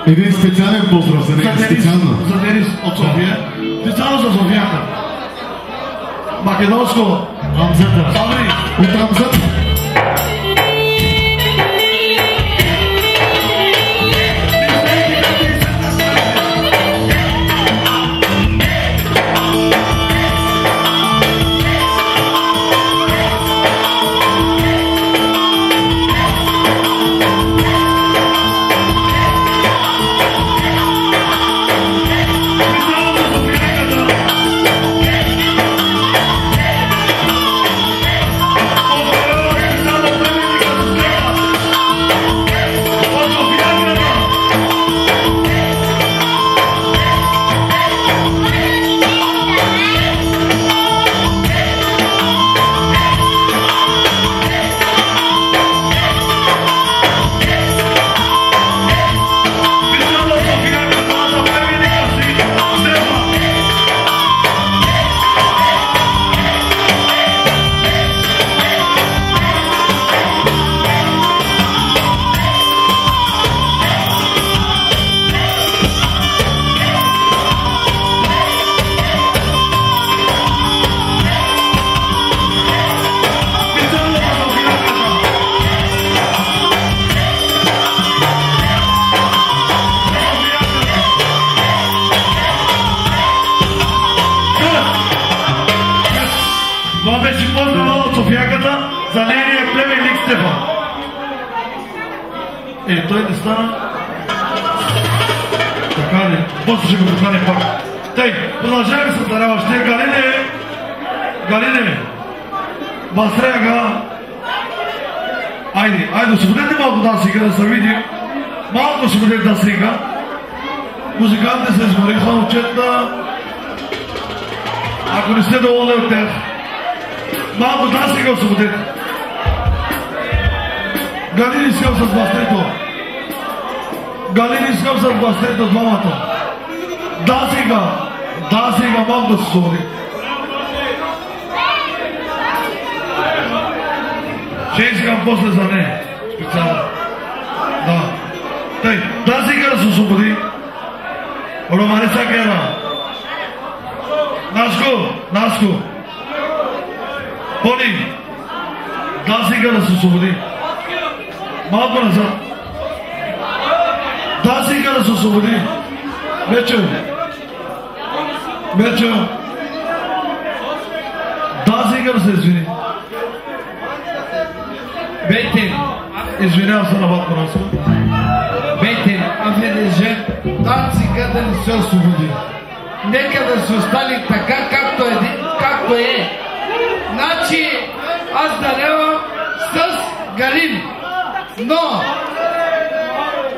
Един специален поздрав за нея, специално. За Денис от София. Специално за Софията. Македонско. Рамзата. Сабри. От Рамзата. Поздравя! Той не стана. Така ли? После ще го покане пак. Тъй, продължаваме с дарава. Ще Галине, Басрега. Айде, освободете малко дасика да се види. Малко освободете дасика. Музикантите се измориха отчетна. Ако не сте доволни от тях, малко дасика освободете. Галин искам с бастрето. Двамата. Дасика, малко да се освободи. Ще искам после за нея. Специално. Да. Тъй, дасика да се освободи. Романица Гера. Наско. Пони. Дасика да се освободи. Малко назад. Дасика да се освободи. Мечо. Дасика да се извини. Beytin, Извинявам се на Батко Наско. Beytin, affedece, Дасика да не се освободи. Нека да се остане така, както е. Значи, аз дарявам с Галин.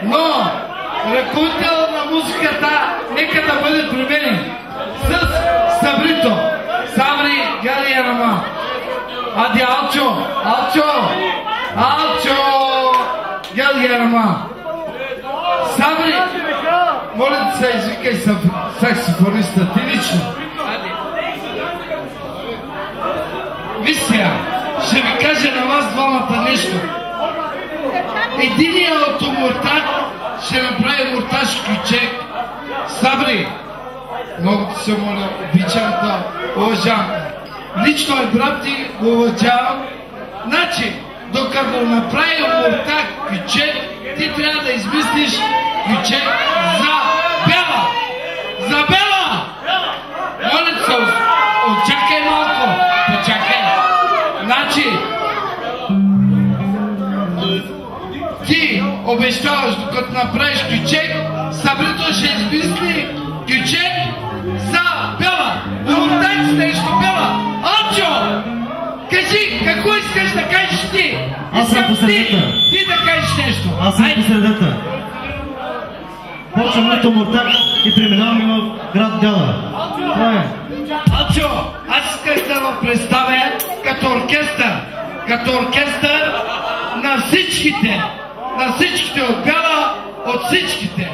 Но, ръководител на музиката, нека да бъде променен с Сабрито. Сабри, Гали Ярама. Ади, Алчо, Гали Ярама. Сабри, моля да се извикай саксофониста, ти лично. Виж сега, ще ви кажа на вас двамата нещо. Единият от Муртак ще направи муртаж ключек. Сабри, много ти се моля, обичам да уважавам. Лично е брат ти, го уважавам. Значи, докато направи муртак ключек, ти трябва да измислиш ключек за Бела. За Бела! Моля се, очакай малко, почакай. Значи, ти обещаваш, докато направиш ключек, Сабрито ще измисли ключек за Бела. Муртак срещу Бела. Алчо! Кажи, какво искаш да кажеш ти? Аз съм посредата. Ти да кажеш нещо. Аз съм посредата. Почвам като Муртак и преминаваме в град Дяла. Това е. Алчо, аз исках да го представя като оркестър на всичките от Бяла, от всичките.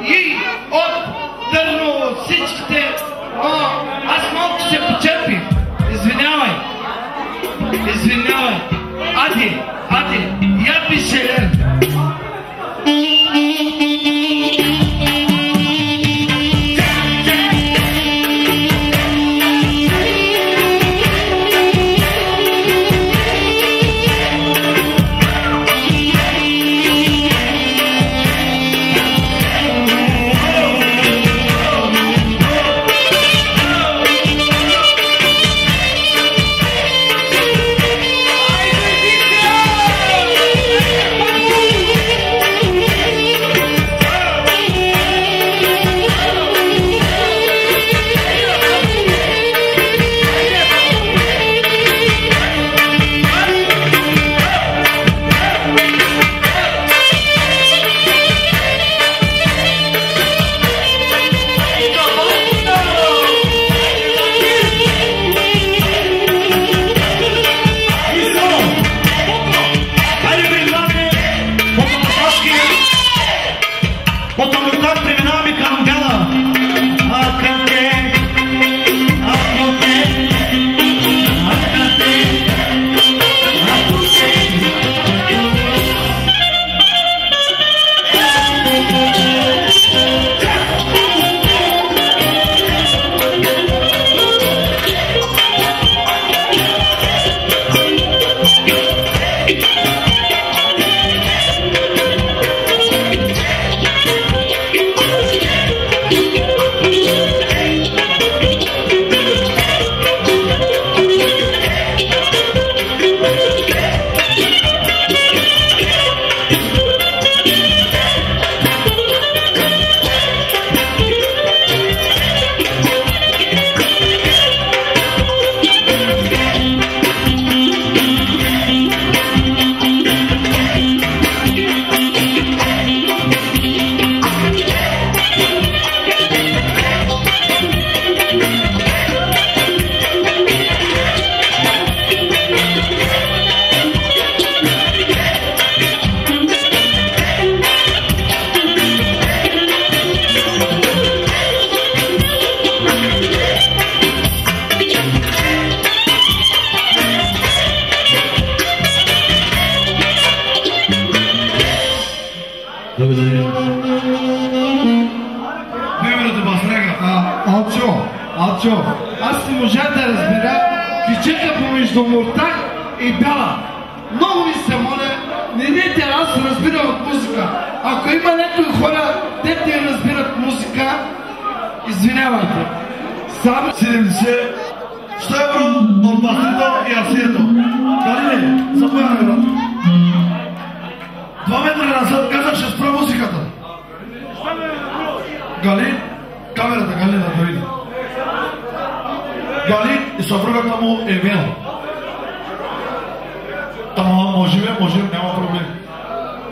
И от Търново, от всичките. Но аз малко се почерпих. Извинявай. Ади, я пише. Ачо, аз не можах да разбера кичека помежду Муртак и Бяла. Много ви се моля, не дайте, аз разбирам от музика. Ако има някои хора, те не разбират музика, извинявайте. 70 100 евро от Бастрито и Асието. Галине, заповядай, брат. 2 метра назад казах, ще спра музиката. Галин, камерата, Галин да дойде. Галин и съпругата му е Емил. Тама, можем, няма проблем.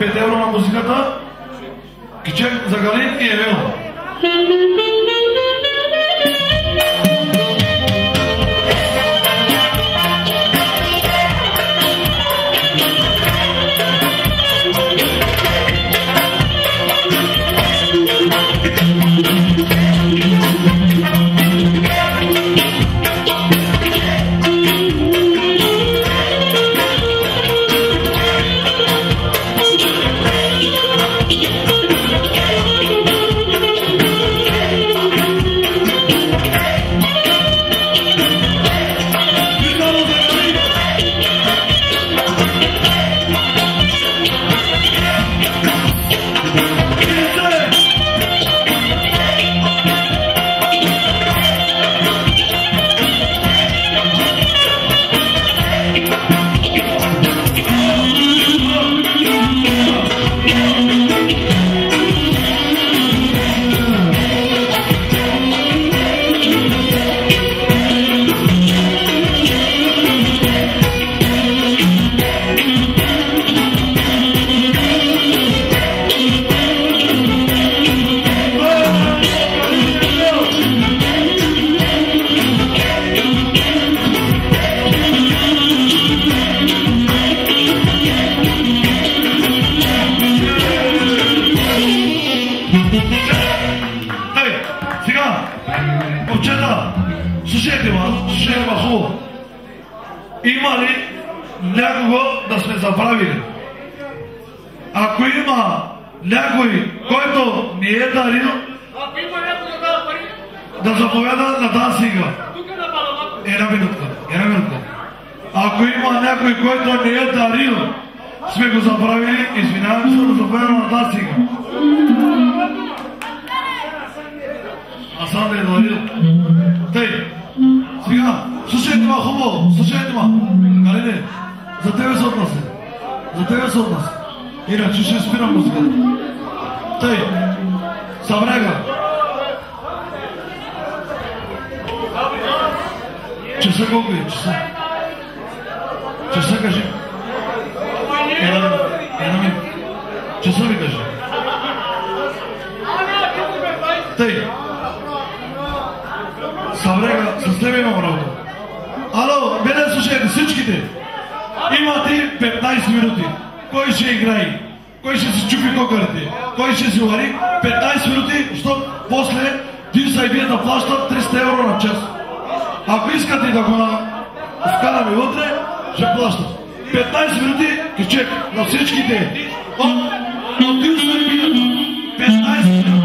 5 евро на музиката, кичек за Галин и Емил. Има ли някого да сме забравили? Ако има някой, който ни е дарил, да заповяда на дансинга. Една минутка. Ако има някой, който ни е дарил, сме го забравили, извинявам се, да заповяда на дансинга. Асан да е дарил. Тъй, сега, слушайте ма хубаво, слушайте ма. Галине, за тебе се отнася. Иначе ще спирам музиката. Тъй, събрега. Часа колко е? Часа кажи. Една минута. Часа ми кажи. Тъй. Събрега, с тебе имам работа. Ало, мене слушайте всичките. Имате 15 минути. Кой ще играе? Кой ще си чупи кокарите? Кой ще си вари? 15 минути, защото после Дивса и вие да плащат 300 евро на час. Ако искате да го вкараме вътре, ще плащат. 15 минути и чек на всичките. От Дивса и вие 15 минути.